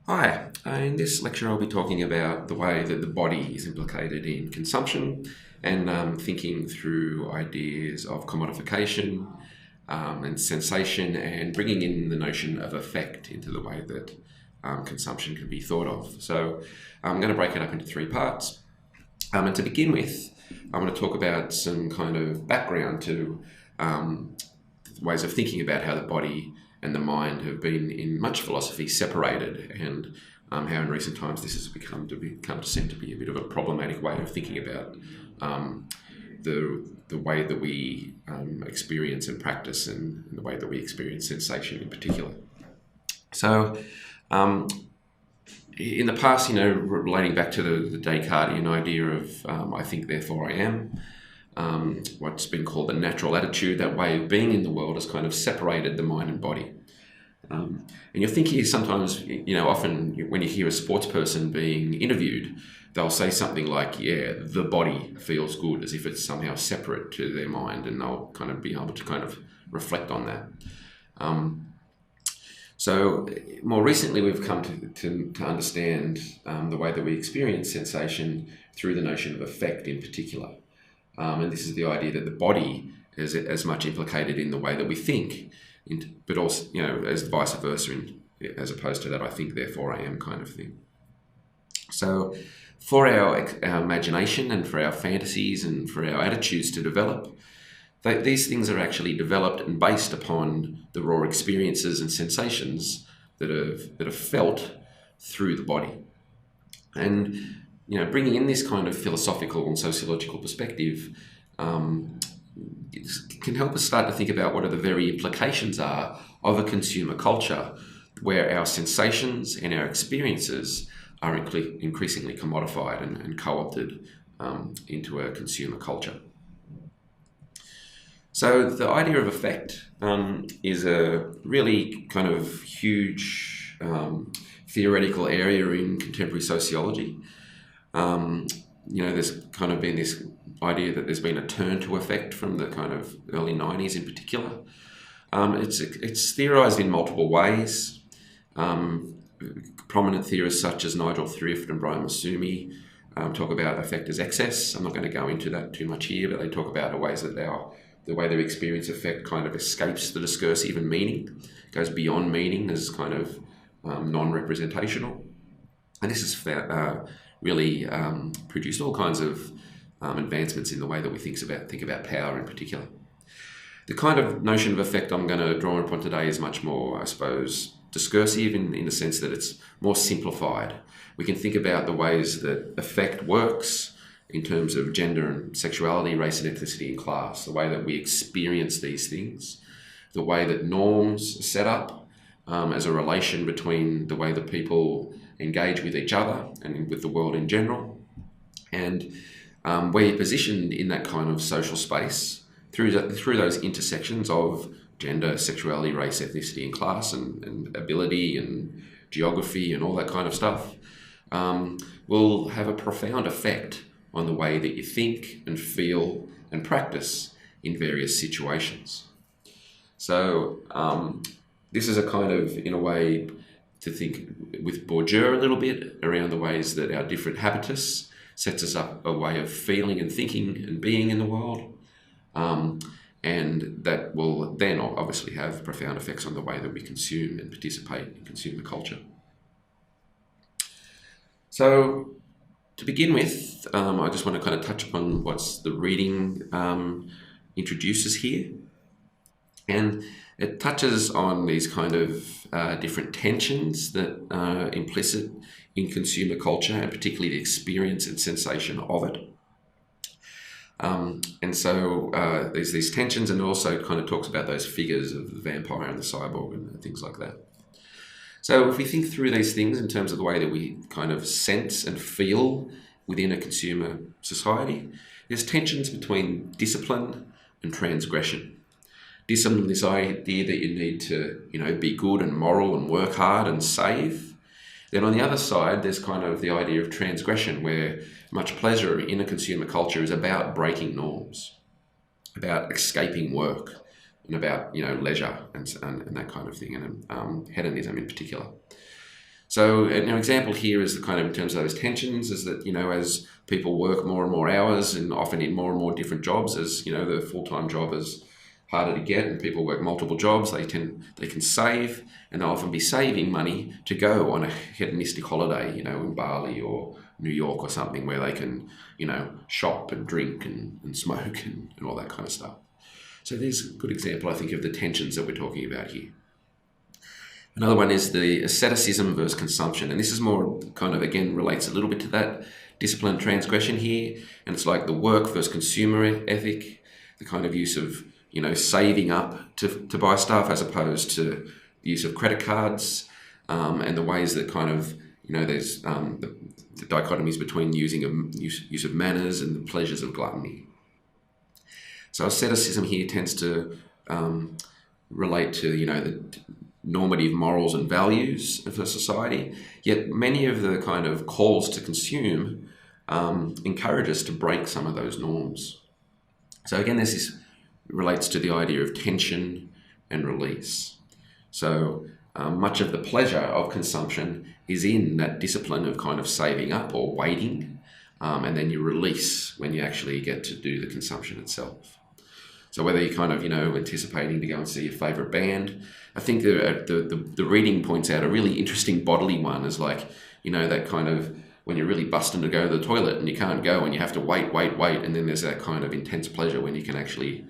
Hi, in this lecture I'll be talking about the way that the body is implicated in consumption and thinking through ideas of commodification and sensation and bringing in the notion of effect into the way that consumption can be thought of. So I'm going to break it up into three parts. And to begin with, I want to talk about some kind of background to ways of thinking about how the body and the mind have been in much philosophy separated, and how in recent times this has come to seem to be a bit of a problematic way of thinking about the way that we experience and practice, and the way that we experience sensation in particular. So in the past, relating back to the Descartesian idea of I think, therefore I am, what's been called the natural attitude, that way of being in the world, has kind of separated the mind and body. And you'll think here sometimes, often when you hear a sports person being interviewed, they'll say something like, yeah, the body feels good, as if it's somehow separate to their mind, and they'll kind of be able to kind of reflect on that. So more recently, we've come to understand the way that we experience sensation through the notion of effect in particular. And this is the idea that the body is as much implicated in the way that we think, but also, as vice versa, as opposed to that I think, therefore I am kind of thing. So for our imagination and for our fantasies and for our attitudes to develop, these things are actually developed and based upon the raw experiences and sensations that are felt through the body. And bringing in this kind of philosophical and sociological perspective can help us start to think about what are the very implications are of a consumer culture where our sensations and our experiences are increasingly commodified and co-opted into a consumer culture. So the idea of effect is a really kind of huge theoretical area in contemporary sociology. There's kind of been this idea that there's been a turn to effect from the kind of early 90s in particular. It's theorised in multiple ways. Prominent theorists such as Nigel Thrift and Brian Masumi talk about effect as excess. I'm not going to go into that too much here, but they talk about the ways that the way they experience effect kind of escapes the discursive and meaning, goes beyond meaning as kind of non-representational. And this has really produced all kinds of advancements in the way that we think about power in particular. The kind of notion of effect I'm going to draw upon today is much more, I suppose, discursive in the sense that it's more simplified. We can think about the ways that effect works in terms of gender and sexuality, race and ethnicity and class, the way that we experience these things, the way that norms are set up as a relation between the way that people engage with each other and with the world in general, and where you're positioned in that kind of social space through those intersections of gender, sexuality, race, ethnicity and class, and ability and geography and all that kind of stuff, will have a profound effect on the way that you think and feel and practice in various situations. So this is a kind of, in a way, to think with Bourdieu a little bit around the ways that our different habitus sets us up a way of feeling and thinking and being in the world. And that will then obviously have profound effects on the way that we consume and participate in consumer culture. So to begin with, I just want to kind of touch upon what's the reading introduces here. And it touches on these kind of different tensions that are implicit in consumer culture, and particularly the experience and sensation of it. And so there's these tensions, and also kind of talks about those figures of the vampire and the cyborg and things like that. So if we think through these things in terms of the way that we kind of sense and feel within a consumer society, there's tensions between discipline and transgression. Discipline, this idea that you need to, be good and moral and work hard and save. Then on the other side, there's kind of the idea of transgression, where much pleasure in a consumer culture is about breaking norms, about escaping work, and about leisure and that kind of thing, and hedonism in particular. So an example here is the kind of, in terms of those tensions, is that, as people work more and more hours and often in more and more different jobs, as, the full-time job is harder to get and people work multiple jobs, they can save, and they'll often be saving money to go on a hedonistic holiday, in Bali or New York or something, where they can, shop and drink and smoke and all that kind of stuff. So there's a good example, I think, of the tensions that we're talking about here. Another one is the asceticism versus consumption. And this is more kind of, again, relates a little bit to that discipline transgression here. And it's like the work versus consumer ethic, the kind of use of, saving up to buy stuff as opposed to the use of credit cards, and the ways that kind of, there's the dichotomies between use of manners and the pleasures of gluttony. So asceticism here tends to relate to, the normative morals and values of a society, yet many of the kind of calls to consume encourage us to break some of those norms. So again, this relates to the idea of tension and release. So much of the pleasure of consumption is in that discipline of kind of saving up or waiting, and then you release when you actually get to do the consumption itself. So whether you're kind of, anticipating to go and see your favourite band, I think the reading points out a really interesting bodily one, is like, that kind of, when you're really busting to go to the toilet and you can't go and you have to wait, and then there's that kind of intense pleasure when you can actually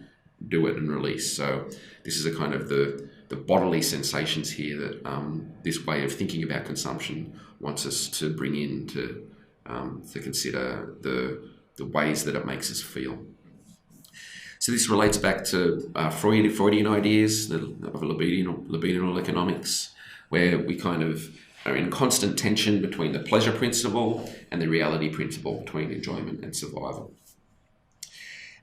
do it and release. So this is a kind of the bodily sensations here that this way of thinking about consumption wants us to bring in to consider the ways that it makes us feel. So this relates back to Freudian ideas of libidinal economics, where we kind of are in constant tension between the pleasure principle and the reality principle, between enjoyment and survival.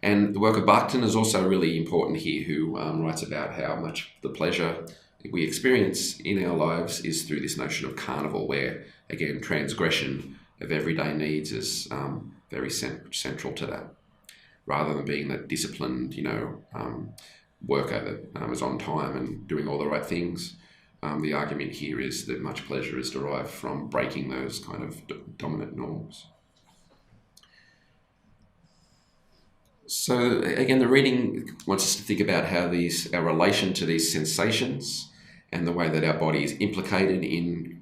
And the work of Bakhtin is also really important here, who writes about how much the pleasure we experience in our lives is through this notion of carnival, where, again, transgression of everyday needs is very central to that. Rather than being that disciplined, worker that is on time and doing all the right things, the argument here is that much pleasure is derived from breaking those kind of dominant norms. So again, the reading wants us to think about how our relation to these sensations and the way that our body is implicated in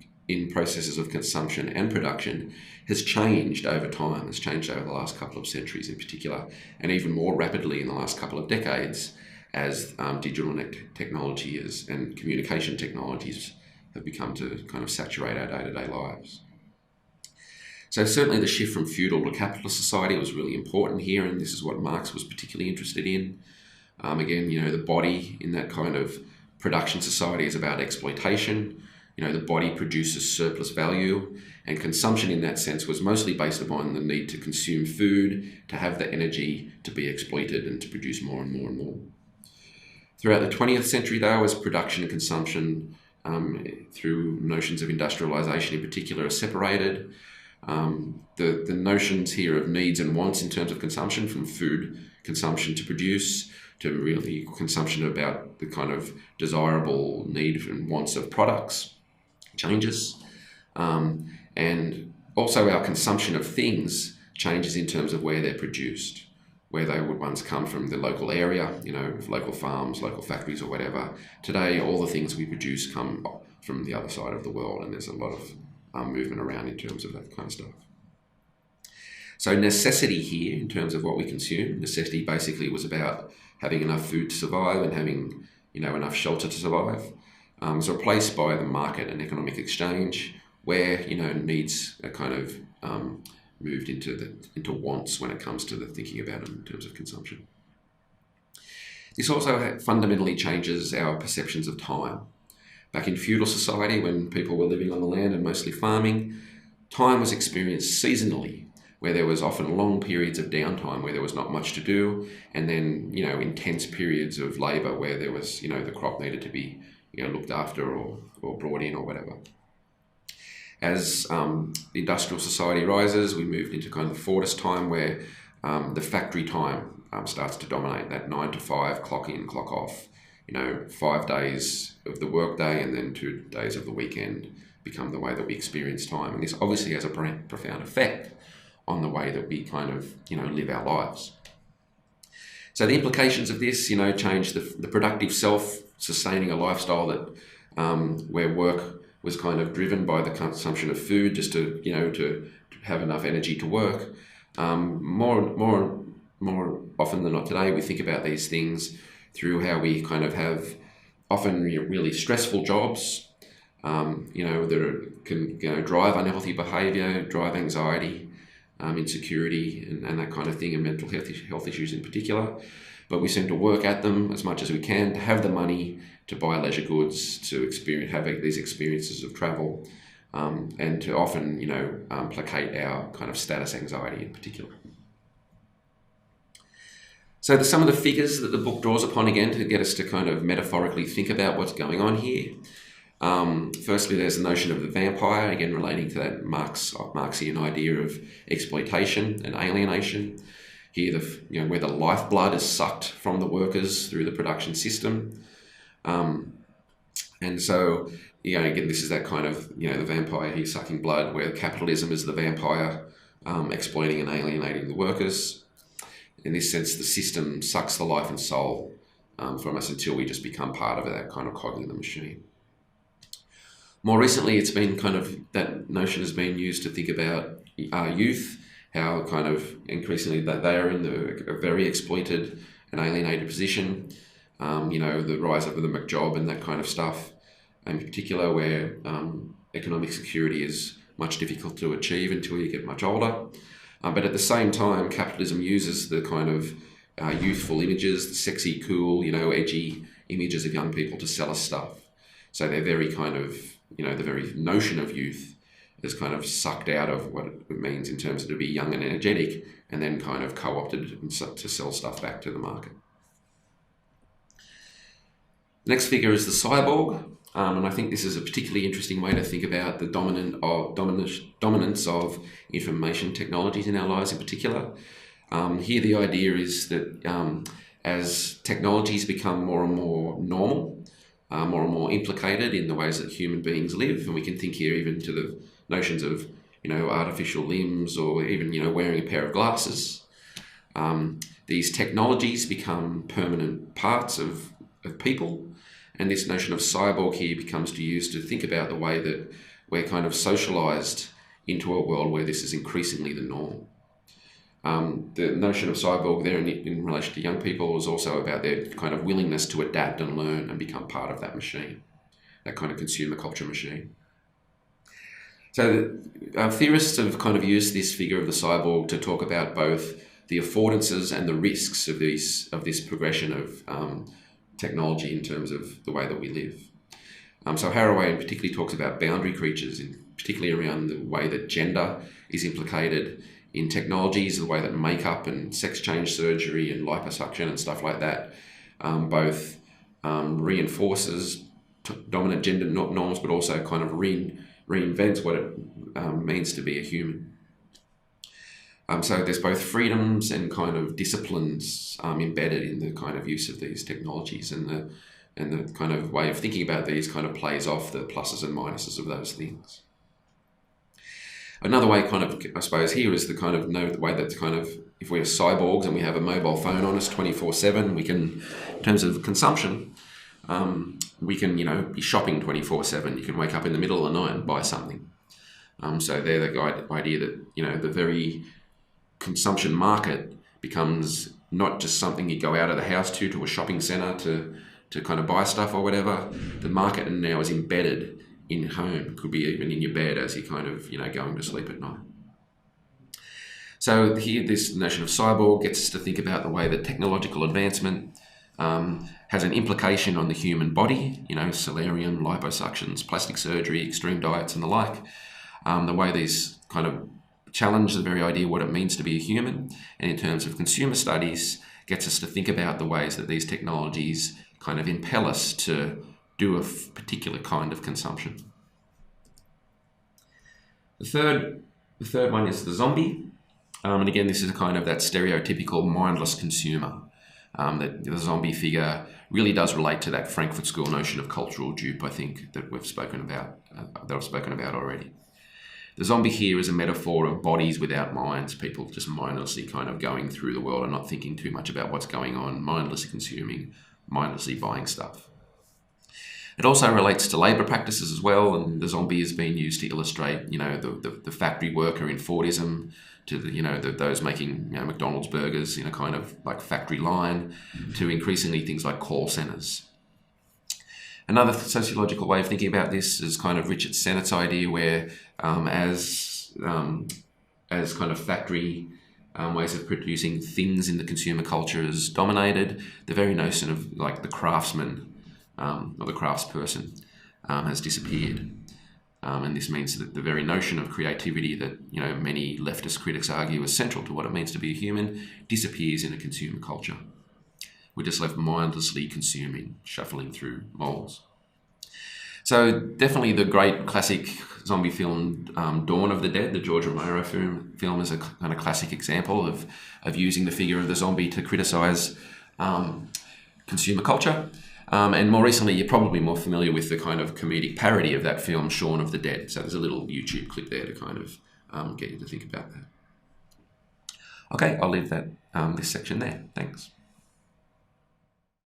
processes of consumption and production has changed over time. It's changed over the last couple of centuries in particular, and even more rapidly in the last couple of decades as digital technology and communication technologies have become to kind of saturate our day-to-day lives. So certainly the shift from feudal to capitalist society was really important here, and this is what Marx was particularly interested in. Again, the body in that kind of production society is about exploitation. The body produces surplus value, and consumption in that sense was mostly based upon the need to consume food, to have the energy to be exploited and to produce more and more and more. Throughout the 20th century, though, as production and consumption through notions of industrialization in particular are separated, the notions here of needs and wants in terms of consumption, from food consumption to produce, to really consumption about the kind of desirable need and wants of products, changes. And also our consumption of things changes in terms of where they're produced, where they would once come from the local area, local farms, local factories or whatever. Today, all the things we produce come from the other side of the world, and there's a lot of movement around in terms of that kind of stuff. So necessity here, in terms of what we consume, necessity basically was about having enough food to survive and having enough shelter to survive, was replaced by the market and economic exchange, where needs are kind of moved into wants when it comes to the thinking about it in terms of consumption. This also fundamentally changes our perceptions of time. Back in feudal society, when people were living on the land and mostly farming, time was experienced seasonally, where there was often long periods of downtime where there was not much to do, and then intense periods of labour where there was the crop needed to be looked after or brought in or whatever. As the industrial society rises, we moved into kind of the Fordist time, where the factory time starts to dominate, that 9 to 5 clock in, clock off, 5 days of the workday and then 2 days of the weekend become the way that we experience time. And this obviously has a profound effect on the way that we kind of, live our lives. So the implications of this, change the productive self, sustaining a lifestyle that where work was kind of driven by the consumption of food just to have enough energy to work. More often than not today, we think about these things through how we kind of have often really stressful jobs, that can drive unhealthy behaviour, drive anxiety, insecurity, and that kind of thing, and mental health issues in particular. But we seem to work at them as much as we can to have the money to buy leisure goods, to have these experiences of travel, and to often, placate our kind of status anxiety in particular. So some of the figures that the book draws upon, again, to get us to kind of metaphorically think about what's going on here. Firstly, there's the notion of the vampire, again relating to that Marxian idea of exploitation and alienation. Here, where the lifeblood is sucked from the workers through the production system. And so, again, this is that kind of, the vampire here sucking blood, where capitalism is the vampire exploiting and alienating the workers. In this sense, the system sucks the life and soul from us until we just become part of that kind of cog in the machine. More recently, it's been that notion has been used to think about youth, how kind of increasingly that they are in a very exploited and alienated position. The rise of the McJob and that kind of stuff, in particular, where economic security is much difficult to achieve until you get much older. But at the same time, capitalism uses the kind of youthful images, the sexy, cool, edgy images of young people to sell us stuff. So they're very kind of, the very notion of youth is kind of sucked out of what it means in terms of to be young and energetic, and then kind of co-opted to sell stuff back to the market. The next figure is the cyborg, and I think this is a particularly interesting way to think about the dominance of information technologies in our lives in particular. Here the idea is that as technologies become more and more normal, more and more implicated in the ways that human beings live, and we can think here even to the notions of, artificial limbs, or even, wearing a pair of glasses. These technologies become permanent parts of people, and this notion of cyborg here becomes used to think about the way that we're kind of socialized into a world where this is increasingly the norm. The notion of cyborg there in relation to young people is also about their kind of willingness to adapt and learn and become part of that machine, that kind of consumer culture machine. So theorists have kind of used this figure of the cyborg to talk about both the affordances and the risks of this progression of technology in terms of the way that we live. So Haraway particularly talks about boundary creatures, particularly around the way that gender is implicated in technologies, the way that makeup and sex change surgery and liposuction and stuff like that both reinforces dominant gender norms, but also kind of reinvents what it means to be a human. So there's both freedoms and kind of disciplines embedded in the kind of use of these technologies, and the kind of way of thinking about these kind of plays off the pluses and minuses of those things. Another way kind of, I suppose, here is the kind of the way that kind of, if we're cyborgs and we have a mobile phone on us 24/7, we can, in terms of consumption, we can, be shopping 24/7. You can wake up in the middle of the night and buy something. So they're the idea that, the very consumption market becomes not just something you go out of the house to a shopping centre to kind of buy stuff or whatever. The market now is embedded in home, could be even in your bed as you're kind of, going to sleep at night. So here, this notion of cyborg gets us to think about the way that technological advancement has an implication on the human body, solarium, liposuctions, plastic surgery, extreme diets and the like. The way these kind of challenge the very idea what it means to be a human, and in terms of consumer studies, gets us to think about the ways that these technologies kind of impel us to do a particular kind of consumption. The third one is the zombie. And again, this is kind of that stereotypical mindless consumer. that the zombie figure really does relate to that Frankfurt School notion of cultural dupe, I think, that we've spoken about, that I've spoken about already. The zombie here is a metaphor of bodies without minds, people just mindlessly kind of going through the world and not thinking too much about what's going on, mindlessly consuming, mindlessly buying stuff. It also relates to labour practices as well, and the zombie has been used to illustrate, the factory worker in Fordism, to those making McDonald's burgers in a kind of like factory line, to increasingly things like call centres. Another sociological way of thinking about this is kind of Richard Sennett's idea, where as kind of factory ways of producing things in the consumer culture is dominated, the very notion of like the craftsman or the craftsperson has disappeared. And this means that the very notion of creativity that many leftist critics argue is central to what it means to be a human disappears in a consumer culture. We're just left mindlessly consuming, shuffling through malls. So definitely the great classic zombie film Dawn of the Dead, the George Romero film, is a kind of classic example of using the figure of the zombie to criticise consumer culture. And more recently, you're probably more familiar with the kind of comedic parody of that film, Shaun of the Dead. So there's a little YouTube clip there to kind of get you to think about that. Okay, I'll leave that this section there. Thanks.